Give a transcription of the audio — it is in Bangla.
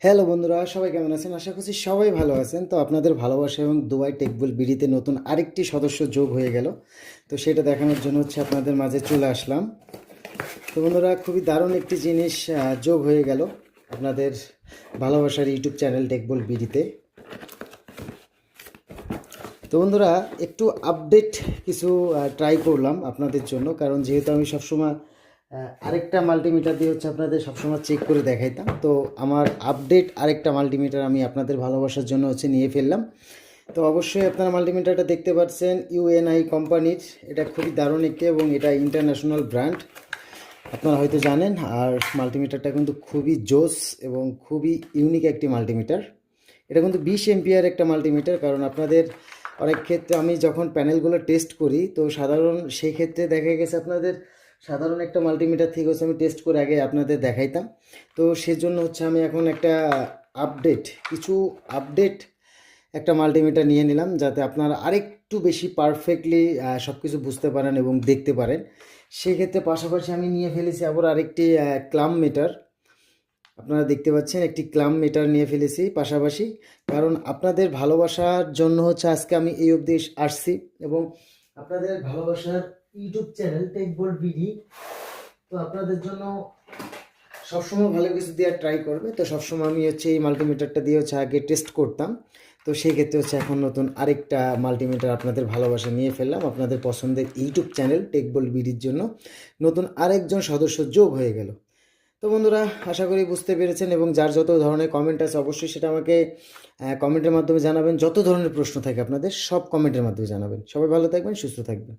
হ্যালো বন্ধুরা, সবাই কেমন আছেন? আশা করছি সবাই ভালো আছেন। তো আপনাদের ভালোবাসা এবং দুবাই টেকবুল বিডিতে নতুন আরেকটি সদস্য যোগ হয়ে গেল। তো সেটা দেখানোর জন্য আপনাদের মাঝে চলে আসলাম। তো বন্ধুরা, খুবই দারুণ একটি জিনিস যোগ হয়ে গেল আপনাদের ভালোবাসার ইউটিউব চ্যানেল টেকবুল বিডিতে। তো বন্ধুরা, একটু আপডেট কিছু ট্রাই করলাম আপনাদের জন্য, কারণ যেহেতু আমি সবসময় আরেকটা মাল্টিমিটার দিয়ে আপনাদের সবসময় চেক করে দেখাইতাম। তো আমার আপডেট আরেকটা মাল্টিমিটার আমি আপনাদের ভালোবাসার জন্য নিয়ে ফেললাম। তো অবশ্যই আপনারা মাল্টিমিটারটা দেখতে পাচ্ছেন ইউএনআই কোম্পানির। এটা খুবই দারুণ একটি এবং এটা ইন্টারন্যাশনাল ব্র্যান্ড, আপনারা হয়তো জানেন। আর মাল্টিমিটারটা কিন্তু খুবই জোস এবং খুবই ইউনিক একটি মাল্টিমিটার। এটা কিন্তু 20 এমপিয়ার একটা মাল্টিমিটার। কারণ আপনাদের অনেক ক্ষেত্রে আমি যখন প্যানেলগুলো টেস্ট করি, তো সেই ক্ষেত্রে দেখা গেছে আপনাদের সাধারণ একটা মাল্টিমিটার থেকে আমি টেস্ট করে আগে আপনাদের দেখাইতাম। তো সেজন্য আমি এখন একটা কিছু আপডেট একটা মাল্টিমিটার নিয়ে নিলাম, যাতে আপনারা আরেকটু বেশি পারফেক্টলি সব কিছু বুঝতে পারেন এবং দেখতে পারেন। সেক্ষেত্রে পাশাপাশি আমি নিয়ে ফেলেছি আবার আরেকটি ক্লাম মিটার। আপনারা দেখতে পাচ্ছেন একটি ক্লাম মিটার নিয়ে ফেলেছি পাশাপাশি, কারণ আপনাদের ভালোবাসার জন্য আজকে আমি এই অবধি আসছি। এবং আপনাদের ভালোবাসার ইউটিউব চ্যানেল টেকবোল্ড বিডি তো আপনাদের জন্য সবসময় ভালো কিছু দেওয়ার ট্রাই করবে। তো সবসময় আমি এই মাল্টিমিটারটা দিয়ে আগে টেস্ট করতাম। তো সেই ক্ষেত্রে এখন নতুন আরেকটা মাল্টিমিটার আপনাদের ভালোবাসা নিয়ে ফেললাম। আপনাদের পছন্দের ইউটিউব চ্যানেল টেকবোল্ড বিডির জন্য নতুন আরেকজন সদস্য যোগ হয়ে গেল। তো বন্ধুরা, আশা করি বুঝতে পেরেছেন এবং যার যত ধরনের কমেন্ট আছে অবশ্যই সেটা আমাকে কমেন্টের মাধ্যমে জানাবেন। যত ধরনের প্রশ্ন থাকে আপনাদের সব কমেন্টের মাধ্যমে জানাবেন। সবাই ভালো থাকবেন, সুস্থ থাকবেন।